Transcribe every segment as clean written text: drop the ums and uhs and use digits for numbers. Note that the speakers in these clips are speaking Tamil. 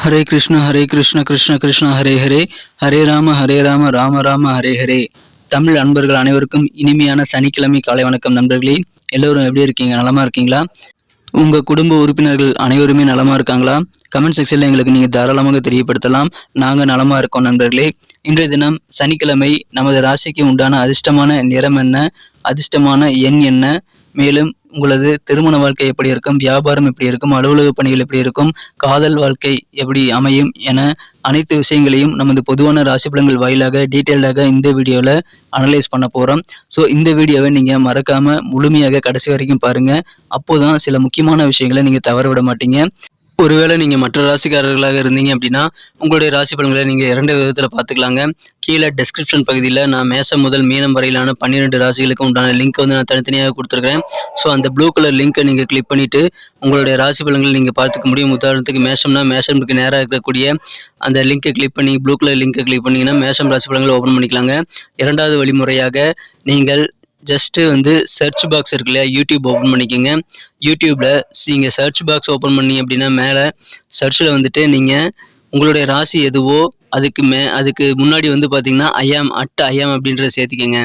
ஹரே கிருஷ்ண கிருஷ்ண கிருஷ்ண ஹரே ஹரே, ஹரே ராம ராம ராம ஹரே ஹரே. தமிழ் அன்பர்கள் அனைவருக்கும் இனிமையான சனிக்கிழமை காலை வணக்கம் நண்பர்களே. எல்லோரும் எப்படி இருக்கீங்க? நலமா இருக்கீங்களா? உங்க குடும்ப உறுப்பினர்கள் அனைவருமே நலமா இருக்காங்களா? கமெண்ட் செக்ஷன்ல எங்களுக்கு நீங்க தாராளமாக தெரியப்படுத்தலாம். நாங்க நலமா இருக்கோம் நண்பர்களே. இன்றைய தினம் சனிக்கிழமை. நமது ராசிக்கு உண்டான அதிர்ஷ்டமான நிறம் என்ன, அதிர்ஷ்டமான எண் என்ன, மேலும் உங்களது திருமண வாழ்க்கை எப்படி இருக்கும், வியாபாரம் எப்படி இருக்கும், அலுவலக பணிகள் எப்படி இருக்கும், காதல் வாழ்க்கை எப்படி அமையும் என அனைத்து விஷயங்களையும் நமது பொதுவான ராசி பலன்கள் வாயிலாக டீட்டெயில்டாக இந்த வீடியோவில் அனலைஸ் பண்ண போகிறோம். ஸோ இந்த வீடியோவை நீங்கள் மறக்காமல் முழுமையாக கடைசி வரைக்கும் பாருங்கள். அப்போதான் சில முக்கியமான விஷயங்களை நீங்கள் தவற விட மாட்டீங்க. ஒருவேளை நீங்கள் மற்ற ராசிக்காரர்களாக இருந்தீங்க அப்படின்னா உங்களுடைய ராசி பலன்களை நீங்கள் 2 விதத்தில் பார்த்துக்கலாங்க. கீழே டெஸ்கிரிப்ஷன் பகுதியில் நான் மேசம் முதல் மீனம் வரையிலான 12 ராசிகளுக்கு உண்டான லிங்க் வந்து நான் தனித்தனியாக கொடுத்துருக்கேன். ஸோ அந்த ப்ளூ கலர் லிங்க்கை நீங்கள் கிளிக் பண்ணிவிட்டு உங்களுடைய ராசி பலன்களை நீங்கள் பார்த்துக்க முடியும். உதாரணத்துக்கு மேஷம்னா மேஷம்க்கு நேராக இருக்கக்கூடிய அந்த லிங்கை கிளிக் பண்ணி ப்ளூ கலர் லிங்கை கிளிக் பண்ணிங்கன்னா மேஷம் ராசி பலன்களை ஓப்பன் பண்ணிக்கலாங்க. இரண்டாவது வழிமுறையாக நீங்கள் ஜஸ்ட்டு வந்து சர்ச் பாக்ஸ் இருக்கு இல்லையா, யூடியூப் ஓப்பன் பண்ணிக்கோங்க. யூடியூப்பில் நீங்கள் சர்ச் பாக்ஸ் ஓப்பன் பண்ணி அப்படின்னா மேலே சர்ச்சில் வந்துட்டு நீங்கள் உங்களுடைய ராசி எதுவோ அதுக்கு முன்னாடி வந்து பார்த்தீங்கன்னா ஐயாம் அப்படின்றத சேர்த்திக்கோங்க.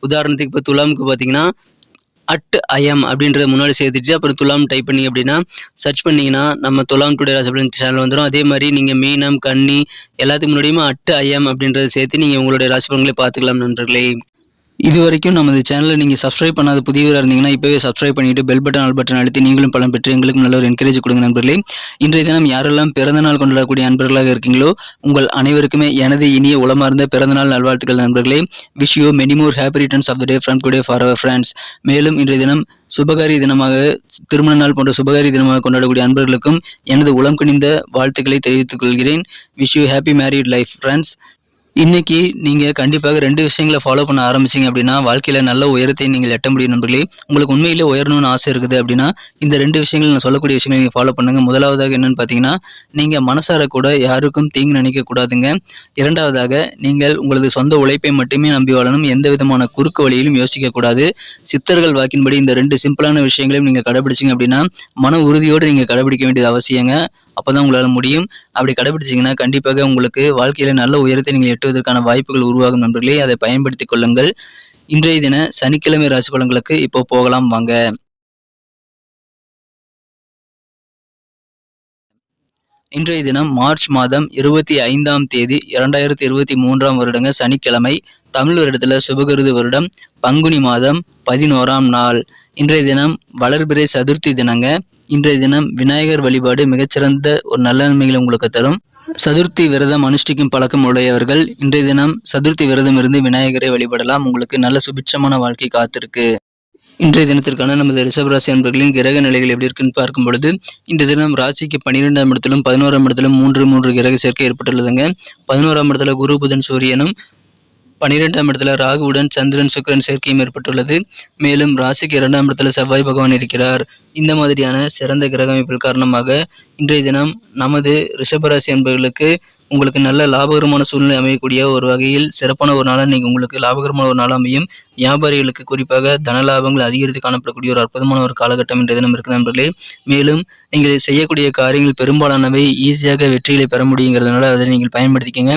உதாரணத்துக்கு இப்போ துலாமுக்கு பார்த்தீங்கன்னா ஐஎம் அப்படின்றத முன்னாடி சேர்த்துட்டு அப்புறம் துலாம் டைப் பண்ணி அப்படின்னா சர்ச் பண்ணிங்கன்னா நம்ம துலாம் டுடே ராசி பலன் சேனல் வந்துடும். அதே மாதிரி நீங்கள் மீனம் கன்னி எல்லாத்துக்கு முன்னாடியுமே ஐஎம் அப்படின்றத சேர்த்து நீங்கள் உங்களுடைய ராசி பலன்களை பார்த்துக்கலாம் நண்பர்களே. இது வரைக்கும் நமது சேனலை நீங்கள் சப்ஸ்கிரைப் பண்ணாத புதியவராக இருந்தீங்கன்னா இப்போவே சப்ஸ்கிரைப் பண்ணிவிட்டு பெல் பட்டன் ஆல் பட்டன் அழுத்தி நீங்களும் பலன் பெற்று எங்களுக்கும் நல்ல ஒரு என்கரேஜ் கொடுங்க நண்பர்களே. இன்றைய தினம் யாரெல்லாம் பிறந்தநாள் கொண்டாடக்கூடிய நண்பர்களாக இருக்கீங்களோ உங்கள் அனைவருக்குமே எனது இனிய உளமார்ந்த பிறந்தநாள் நல்வாழ்த்துக்கள் நண்பர்களே. Wish you many more happy returns of the day from today for our friends. மேலும் இன்றைய தினம் சுபகாரி தினமாக, திருமண நாள் போன்ற சுபகாரி தினமாக கொண்டாடக்கூடிய அன்பர்களுக்கும் எனது உளம் கனிந்த வாழ்த்துக்களை தெரிவித்துக் கொள்கிறேன். Wish you happy married life friends. இன்னைக்கு நீங்கள் கண்டிப்பாக 2 விஷயங்களை ஃபாலோ பண்ண ஆரம்பிச்சிங்க அப்படின்னா வாழ்க்கையில் நல்ல உயரத்தை நீங்கள் எட்ட முடியும் நண்பர்களே. உங்களுக்கு உண்மையிலே உயரணும்னு ஆசை இருக்குது அப்படின்னா இந்த 2 விஷயங்கள் நான் சொல்லக்கூடிய விஷயங்களை நீங்கள் ஃபாலோ பண்ணுங்கள். முதலாவதாக என்னென்னு பார்த்தீங்கன்னா, நீங்கள் மனசார கூட யாருக்கும் தீங்கு நினைக்கக்கூடாதுங்க. இரண்டாவதாக நீங்கள் உங்களது சொந்த உழைப்பை மட்டுமே நம்பி வாழணும். எந்த விதமான குறுக்கு வழியிலும் யோசிக்கக்கூடாது. சித்தர்கள் வாக்கின்படி இந்த 2 சிம்பிளான விஷயங்களையும் நீங்கள் கடைபிடிச்சிங்க அப்படின்னா மன உறுதியோடு நீங்கள் கடைபிடிக்க வேண்டியது அவசியங்க. அப்போதான் உங்களால் முடியும். அப்படி கடைபிடிச்சிங்கன்னா கண்டிப்பாக உங்களுக்கு வாழ்க்கையில் நல்ல உயரத்தை நீங்கள் எட்டுவதற்கான வாய்ப்புகள் உருவாகும் நண்பர்களே. அதை பயன்படுத்திக் கொள்ளுங்கள். இன்றைய தின சனிக்கிழமை ராசி பலன்களுக்கு இப்போ போகலாம் வாங்க. இன்றைய தினம் மார்ச் மாதம் 25ஆம் தேதி 2023ஆம் வருடங்க சனிக்கிழமை. தமிழ் வருடத்தில் சுபகிருது வருடம் பங்குனி மாதம் 11ஆம் நாள். இன்றைய தினம் வளர்பிறை சதுர்த்தி தினங்க. இன்றைய தினம் விநாயகர் வழிபாடு மிகச்சிறந்த ஒரு நல்ல நன்மைகளை உங்களுக்கு தரும். சதுர்த்தி விரதம் அனுஷ்டிக்கும் பழக்கம் உடையவர்கள் இன்றைய தினம் சதுர்த்தி விரதம் இருந்து விநாயகரை வழிபடலாம். உங்களுக்கு நல்ல சுபிட்சமான வாழ்க்கை காத்திருக்கு. இன்றைய தினத்திற்கான நமது ரிஷபராசி அன்பர்களின் கிரக நிலைகள் எப்படி இருக்குன்னு பார்க்கும் பொழுது இந்த தினம் ராசிக்கு 12ஆம் இடத்திலும் 11ஆம் இடத்திலும் 3 கிரக சேர்க்கை ஏற்பட்டுள்ளதுங்க. 11ஆம் இடத்துல குரு புதன் சூரியனும், 12ஆம் இடத்துல ராகுவுடன் சந்திரன் சுக்கிரன் சேர்க்கையும் ஏற்பட்டுள்ளது. மேலும் ராசிக்கு 2ஆம் இடத்துல செவ்வாய் பகவான் இருக்கிறார். இந்த மாதிரியான சிறந்த கிரக அமைப்பில் காரணமாக இன்றைய தினம் நமது ரிஷபராசி அன்பர்களுக்கு உங்களுக்கு நல்ல லாபகரமான சூழ்நிலை அமையக்கூடிய ஒரு வகையில் சிறப்பான ஒரு நாளாக நீங்கள் உங்களுக்கு லாபகரமான ஒரு நாள் அமையும். வியாபாரிகளுக்கு குறிப்பாக தனலாபங்கள் அதிகரித்து காணப்படக்கூடிய ஒரு அற்புதமான ஒரு காலகட்டம் இன்றைய தினம் இருக்குது நண்பர்களே. மேலும் நீங்கள் செய்யக்கூடிய காரியங்கள் பெரும்பாலானவை ஈஸியாக வெற்றிகளை பெற முடியுங்கிறதுனால அதை நீங்கள் பயன்படுத்திக்கங்க.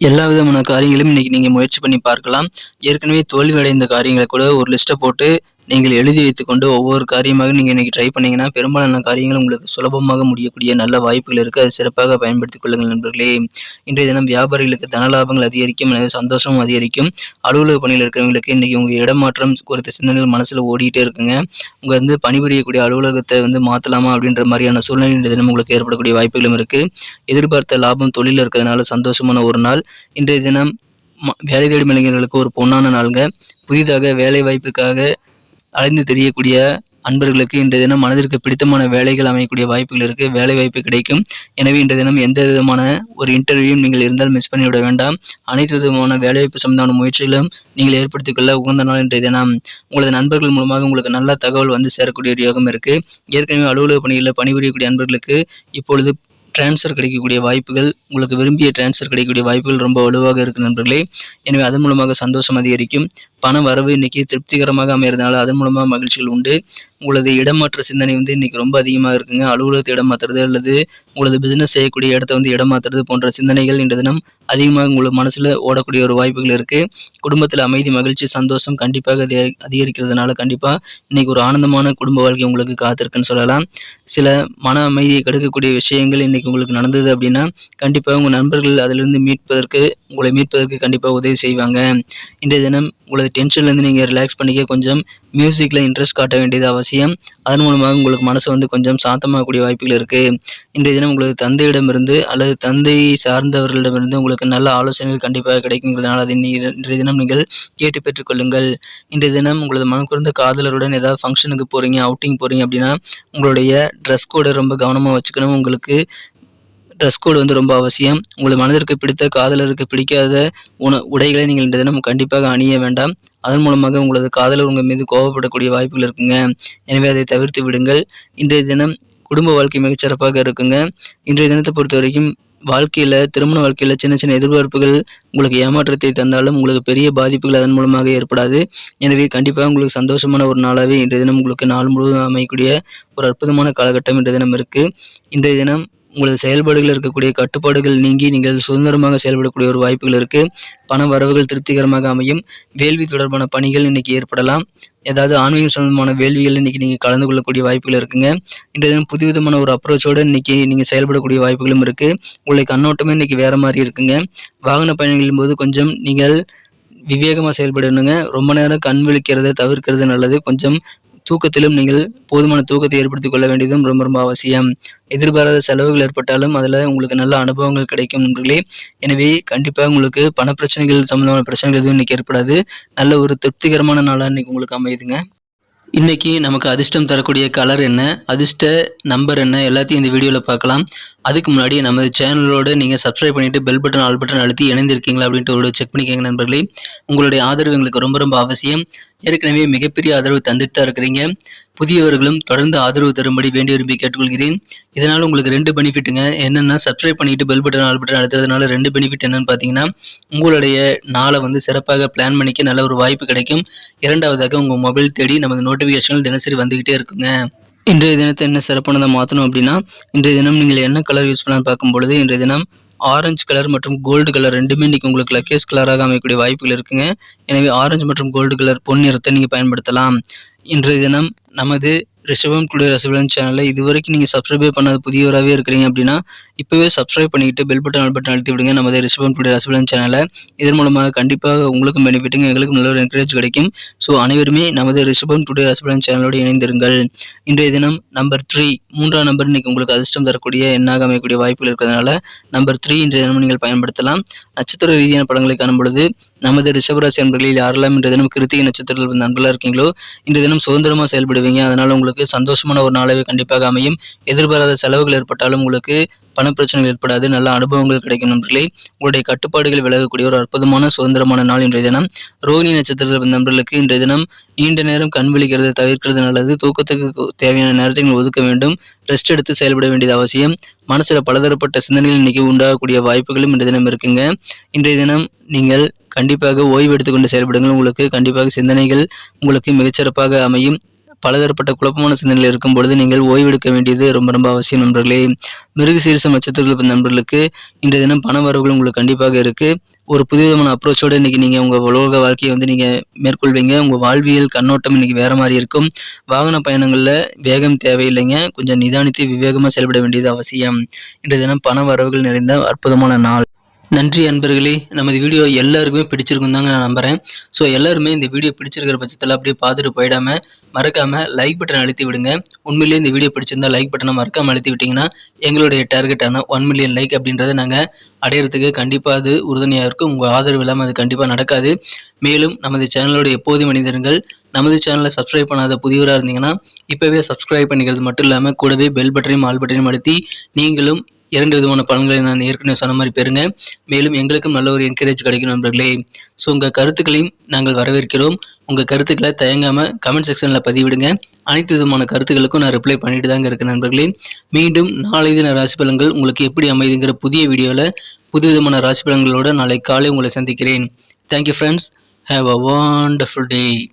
எல்லா விதமான காரியங்களும் இன்னைக்கு நீங்கள் முயற்சி பண்ணி பார்க்கலாம். ஏற்கனவே தோல்வி அடைந்த காரியங்களை கூட ஒரு லிஸ்ட்டை போட்டு நீங்கள் எழுதி வைத்துக்கொண்டு ஒவ்வொரு காரியமாக நீங்கள் இன்றைக்கி ட்ரை பண்ணிங்கன்னா பெரும்பாலான காரியங்கள் உங்களுக்கு சுலபமாக முடியக்கூடிய நல்ல வாய்ப்புகள் இருக்குது. அதை சிறப்பாக பயன்படுத்திக் கொள்ளுங்கள் நண்பர்களே. இன்றைய தினம் வியாபாரிகளுக்கு தனலாபங்கள் அதிகரிக்கும், எனவே சந்தோஷமும் அதிகரிக்கும். அலுவலக பணியில் இருக்கிறவங்களுக்கு இன்றைக்கி உங்கள் இடமாற்றம் குறித்த சிந்தனைகள் மனசில் ஓடிட்டே இருக்குங்க. உங்கள் வந்து பணிபுரியக்கூடிய அலுவலகத்தை வந்து மாற்றலாமா அப்படின்ற மாதிரியான சூழ்நிலை இன்றைய தினம் உங்களுக்கு ஏற்படக்கூடிய வாய்ப்புகளும் இருக்குது. எதிர்பார்த்த லாபம் தொழில் இருக்கிறதுனால சந்தோஷமான ஒரு நாள். இன்றைய தினம் வேலை தேடும் இளைஞர்களுக்கு ஒரு பொன்னான நாளுங்க. புதிதாக வேலை வாய்ப்புக்காக அலைந்து தெரியக்கூடிய அன்பர்களுக்கு இன்றைய தினம் மனதிற்கு பிடித்தமான வேலைகள் அமையக்கூடிய வாய்ப்புகள் இருக்குது. வேலை வாய்ப்பு கிடைக்கும். எனவே இன்றைய தினம் எந்த விதமான ஒரு இன்டர்வியூவும் நீங்கள் இருந்தால் மிஸ் பண்ணிவிட வேண்டாம். அனைத்து விதமான வேலைவாய்ப்பு சம்பந்தமான முயற்சிகளும் நீங்கள் ஏற்படுத்திக் கொள்ள உகந்த நாள் இன்றைய தினம். உங்களது நண்பர்கள் மூலமாக உங்களுக்கு நல்ல தகவல் வந்து சேரக்கூடிய ஒரு யோகம் இருக்குது. ஏற்கனவே அலுவலக பணிகளில் பணிபுரியக்கூடிய அன்பர்களுக்கு இப்பொழுது டிரான்ஸ்ஃபர் கிடைக்கக்கூடிய வாய்ப்புகள், உங்களுக்கு விரும்பிய டிரான்ஸ்ஃபர் கிடைக்கக்கூடிய வாய்ப்புகள் ரொம்ப வலுவாக இருக்குது நண்பர்களே. எனவே அதன் மூலமாக சந்தோஷம் அதிகரிக்கும். பண வரவு இன்னைக்கு திருப்திகரமாக அமையறதுனால அதன் மூலமா மகிழ்ச்சிகள் உண்டு. உங்களது இடமாற்ற சிந்தனை இன்னைக்கு ரொம்ப அதிகமா இருக்குங்க. அலுவலகத்தை இடம் மாத்துறது அல்லது உங்களது பிசினஸ் செய்யக்கூடிய இடத்த இடம் மாத்துறது போன்ற சிந்தனைகள் இன்றைய தினம் அதிகமாக உங்களுக்கு மனசுல ஓடக்கூடிய ஒரு வாய்ப்புகள் இருக்கு. குடும்பத்துல அமைதி, மகிழ்ச்சி, சந்தோஷம் கண்டிப்பாக அதிகரிக்கிறதுனால கண்டிப்பா இன்னைக்கு ஒரு ஆனந்தமான குடும்ப வாழ்க்கை உங்களுக்கு காத்திருக்குன்னு சொல்லலாம். சில மன அமைதியை கெடுக்கக்கூடிய விஷயங்கள் இன்னைக்கு உங்களுக்கு நடந்தது அப்படின்னா கண்டிப்பா உங்க நண்பர்கள் அதிலிருந்து உங்களை மீட்பதற்கு கண்டிப்பா உதவி செய்வாங்க. இன்றைய தினம் உங்களது டென்ஷன்லேருந்து நீங்கள் ரிலாக்ஸ் பண்ணிக்க கொஞ்சம் மியூசிக்கில் இன்ட்ரெஸ்ட் காட்ட வேண்டியது அவசியம். அதன் மூலமாக உங்களுக்கு மனசு கொஞ்சம் சாந்தமாகக்கூடிய வாய்ப்புகள் இருக்குது. இன்றைய தினம் உங்களது தந்தையிடமிருந்து அல்லது தந்தை சார்ந்தவர்களிடமிருந்து உங்களுக்கு நல்ல ஆலோசனைகள் கண்டிப்பாக கிடைக்குங்கிறதுனால அதை இன்றைய தினம் நீங்கள் கேட்டு பெற்றுக்கொள்ளுங்கள். இன்றைய தினம் உங்களது மனம் குறைந்த காதலருடன் ஏதாவது ஃபங்க்ஷனுக்கு போகிறீங்க, அவுட்டிங் போகிறீங்க அப்படின்னா உங்களுடைய ட்ரெஸ் கோடை ரொம்ப கவனமாக வச்சுக்கணும். உங்களுக்கு ட்ரெஸ் கோடு ரொம்ப அவசியம். உங்களது மனதிற்கு பிடித்த, காதலருக்கு பிடிக்காத உடைகளை நீங்கள் இன்றைய தினம் கண்டிப்பாக அணிய வேண்டாம். அதன் மூலமாக உங்களது காதலர் உங்கள் மீது கோபப்படக்கூடிய வாய்ப்புகள் இருக்குங்க. எனவே அதை தவிர்த்து விடுங்கள். இன்றைய தினம் குடும்ப வாழ்க்கை மிகச்சிறப்பாக இருக்குங்க. இன்றைய தினத்தை பொறுத்த வரைக்கும் திருமண வாழ்க்கையில சின்ன சின்ன எதிர்பார்ப்புகள் உங்களுக்கு ஏமாற்றத்தை தந்தாலும் உங்களுக்கு பெரிய பாதிப்புகள் அதன் மூலமாக ஏற்படாது. எனவே கண்டிப்பாக உங்களுக்கு சந்தோஷமான ஒரு நாளாகவே இன்றைய தினம் உங்களுக்கு நாள் முழுவதும் அமையக்கூடிய ஒரு அற்புதமான காலகட்டம் இன்றைய தினம் இருக்கு. இன்றைய தினம் உங்களது செயல்பாடுகளில் இருக்கக்கூடிய கட்டுப்பாடுகள் நீங்கி நீங்கள் சுதந்திரமாக செயல்படக்கூடிய ஒரு வாய்ப்புகள் இருக்கு. பண வரவுகள் திருப்திகரமாக அமையும். வேள்வி தொடர்பான பணிகள் இன்னைக்கு ஏற்படலாம். ஏதாவது ஆன்மீகம் சம்பந்தமான வேள்விகள் இன்னைக்கு நீங்க கலந்து கொள்ளக்கூடிய வாய்ப்புகள் இருக்குங்க. இன்றைய தினம் புதுவிதமான ஒரு அப்ரோச்சோட இன்னைக்கு நீங்க செயல்படக்கூடிய வாய்ப்புகளும் இருக்கு. உங்களுடைய கண்ணோட்டமே இன்னைக்கு வேற மாதிரி இருக்குங்க. வாகன பயணங்களின் போது கொஞ்சம் நீங்கள் விவேகமா செயல்படணுங்க. ரொம்ப நேரம் கண் விழிக்கிறத தவிர்க்கிறது நல்லது. கொஞ்சம் தூக்கத்திலும் நீங்கள் போதுமான தூக்கத்தை ஏற்படுத்திக் கொள்ள வேண்டியதும் ரொம்ப ரொம்ப அவசியம். எதிர்பாராத செலவுகள் ஏற்பட்டாலும் அதில் உங்களுக்கு நல்ல அனுபவங்கள் கிடைக்கும் நண்பர்களே. எனவே கண்டிப்பாக உங்களுக்கு பணப்பிரச்சனைகள் சம்பந்தமான பிரச்சனைகள் எதுவும் இன்னைக்கு ஏற்படாது. நல்ல ஒரு திருப்திகரமான நாளாக இன்னைக்கு உங்களுக்கு அமையுதுங்க. இன்னைக்கு நமக்கு அதிர்ஷ்டம் தரக்கூடிய கலர் என்ன, அதிர்ஷ்ட நம்பர் என்ன எல்லாத்தையும் இந்த வீடியோவில் பார்க்கலாம். அதுக்கு முன்னாடி நமது சேனலோட நீங்கள் சப்ஸ்கிரைப் பண்ணிட்டு பெல் பட்டன், ஆல் பட்டன் அழுத்தி இணைந்திருக்கீங்களா அப்படின்ட்டு ஒரு செக் பண்ணிக்கோங்க நண்பர்களே. உங்களுடைய ஆதரவு எங்களுக்கு ரொம்ப ரொம்ப அவசியம். ஏற்கனவே மிகப்பெரிய ஆதரவு தந்துட்டு தான் இருக்கிறீங்க. புதியவர்களும் தொடர்ந்து ஆதரவு தரும்படி வேண்டி விரும்பி கேட்டுக்கொள்கிறேன். இதனால் உங்களுக்கு 2 பெனிஃபிட்டுங்க. என்னென்னா சப்ஸ்கிரைப் பண்ணிட்டு பெல் பட்டன், ஆல் பட்டன் அழுத்துறதுனால 2 பெனிஃபிட் என்னன்னு பார்த்தீங்கன்னா உங்களுடைய நாளை சிறப்பாக பிளான் பண்ணிக்க நல்ல ஒரு வாய்ப்பு கிடைக்கும். இரண்டாவதாக உங்கள் மொபைல் தேடி நமது நோட்டிஃபிகேஷன்கள் தினசரி வந்துகிட்டே இருக்குங்க. இன்றைய தினத்தை என்ன சிறப்பானதை மாற்றணும் அப்படின்னா இன்றைய தினம் நீங்கள் என்ன கலர் யூஸ் பண்ணலான்னு பார்க்கும்பொழுது இன்றைய தினம் ஆரஞ்சு கலர் மற்றும் கோல்டு கலர் ரெண்டுமே இன்னைக்கு உங்களுக்கு லக்கேஜ் கலராக அமையக்கூடிய வாய்ப்புகள் இருக்குங்க. எனவே ஆரஞ்சு மற்றும் கோல்டு கலர் பொன் நிறத்தை நீங்கள் பயன்படுத்தலாம். இன்றைய தினம் நமது ரிஷபம் டுடே ரசிபலன் சேனலில் இதுவரைக்கும் நீங்கள் சப்ஸ்கிரைபே பண்ணாத புதியவராகவே இருக்கிறீங்க அப்படின்னா இப்போவே சப்ஸ்கிரைப் பண்ணிக்கிட்டு பெல் பட்டன், ஆல் பட்டன் அழுத்தி விடுங்க நமது ரிஷபம் டுடே ரசிபலன் சேனலை. இதன் மூலமாக கண்டிப்பாக உங்களுக்கும் பெனிஃபிட்டுங்க, எங்களுக்கும் நல்ல ஒரு என்கரேஜ் கிடைக்கும். ஸோ அனைவருமே நமது ரிஷபம் டுடே ரசிபலன் சேனலோடு இணைந்திருங்கள். இன்றைய தினம் நம்பர் 3 மூன்றாம் நம்பர் இன்னைக்கு உங்களுக்கு அதிர்ஷ்டம் தரக்கூடிய எண்ணாக அமையக்கூடிய வாய்ப்புகள் இருக்கிறதுனால நம்பர் 3 இன்றைய தினம் நீங்கள் பயன்படுத்தலாம். நட்சத்திர ரீதியான படங்களை காணும் பொழுது நமது ரிஷபராசி நண்பர்களில் யாரெல்லாம் இன்றைய தினம் கிருத்திகை நட்சத்திரத்தில் நண்பர்களாக இருக்கீங்களோ இன்றைய தினம் சுதந்திரமாக செயல்படுவீங்க. அதனால உங்களுக்கு சந்தோஷமான ஒரு நாளாவே கண்டிப்பாக அமையும். எதிர்பாராத செலவுகள் ஏற்பட்டாலும் உங்களுக்கு பணப்பிரச்சனைகள் ஏற்படாது. நல்ல அனுபவங்கள் கிடைக்கும் நண்பர்களே. உங்களுடைய கட்டுப்பாடுகள் விலகக்கூடிய ஒரு அற்புதமான சுதந்திரமான நாள் இன்றைய தினம். ரோகிணி நட்சத்திர நண்பர்களுக்கு இன்றைய தினம் நீண்ட நேரம் கண் விழிக்கிறதை தவிர்க்கிறது நல்லது. தூக்கத்துக்கு தேவையான நேரத்தை நீங்கள் ஒதுக்க வேண்டும். ரெஸ்ட் எடுத்து செயல்பட வேண்டியது அவசியம். மனசுல பலதரப்பட்ட சிந்தனைகள் இன்னைக்கு உண்டாகக்கூடிய வாய்ப்புகளும் இன்றைய தினம் இருக்குங்க. இன்றைய தினம் நீங்கள் கண்டிப்பாக ஓய்வு எடுத்துக்கொண்டு செயல்படுங்கள். உங்களுக்கு கண்டிப்பாக சிந்தனைகள் உங்களுக்கு மிகச்சிறப்பாக அமையும். பலதரப்பட்ட குழப்பமான சிந்தனைகள் இருக்கும் பொழுது நீங்கள் ஓய்வெடுக்க வேண்டியது ரொம்ப ரொம்ப அவசியம் நண்பர்களே. மிருகசீரிஷம் நட்சத்திரத்தில் நண்பர்களுக்கு இன்றைய தினம் பண வரவுகள் உங்களுக்கு கண்டிப்பாக இருக்கு. ஒரு புதுவிதமான அப்ரோச்சோட இன்னைக்கு நீங்க உங்க உலக வாழ்க்கையை நீங்க மேற்கொள்வீங்க. உங்க வாழ்வியல் கண்ணோட்டம் இன்னைக்கு வேற மாதிரி இருக்கும். வாகன பயணங்கள்ல வேகம் தேவையில்லைங்க. கொஞ்சம் நிதானித்து விவேகமா செயல்பட வேண்டியது அவசியம். இன்றைய தினம் பண வரவுகள் நிறைந்த அற்புதமான நாள். நன்றி அன்பர்களே. நமது வீடியோ எல்லாருக்குமே பிடிச்சிருக்கும் தாங்க நான் நம்புகிறேன். ஸோ எல்லாருமே இந்த வீடியோ பிடிச்சிருக்கிற பட்சத்தில் அப்படியே பார்த்துட்டு போயிடாமல் மறக்காமல் லைக் பட்டன் அழுத்தி விடுங்க. உண்மையிலேயே இந்த வீடியோ பிடிச்சிருந்தா லைக் பட்டனை மறக்காமல் அழுத்தி விட்டிங்கன்னா எங்களுடைய டார்கெட்டான 1 மில்லியன் லைக் அப்படின்றத நாங்கள் அடையிறதுக்கு கண்டிப்பாக அது உறுதுணையாக இருக்கும். உங்கள் ஆதரவு இல்லாமல் அது கண்டிப்பாக நடக்காது. மேலும் நமது சேனலோட எப்போதும் மனிதர்கள் நமது சேனலை சப்ஸ்கிரைப் பண்ணாத புதியவராக இருந்தீங்கன்னா இப்போவே சப்ஸ்கிரைப் பண்ணிக்கிறது மட்டும் இல்லாமல் கூடவே பெல் பட்டனையும் ஆல் பட்டனையும் அழுத்தி நீங்களும் 2 விதமான பலன்களை நான் ஏற்கனவே சொன்ன மாதிரி பெறுங்க. மேலும் எங்களுக்கும் நல்ல ஒரு என்கரேஜ் கிடைக்கும் நண்பர்களே. ஸோ உங்கள் கருத்துக்களையும் நாங்கள் வரவேற்கிறோம். உங்கள் கருத்துக்களை தயங்காமல் கமெண்ட் செக்ஷனில் பதிவிடுங்க. அனைத்து விதமான கருத்துக்களுக்கும் நான் ரிப்ளை பண்ணிட்டு தாங்க இருக்கேன் நண்பர்களே. மீண்டும் நாளை தின ராசி பலன்கள் உங்களுக்கு எப்படி அமைதுங்கிற புதிய வீடியோவில் புது விதமான ராசி பலன்களோட நாளை காலை உங்களை சந்திக்கிறேன். Thank you friends. Have a wonderful day.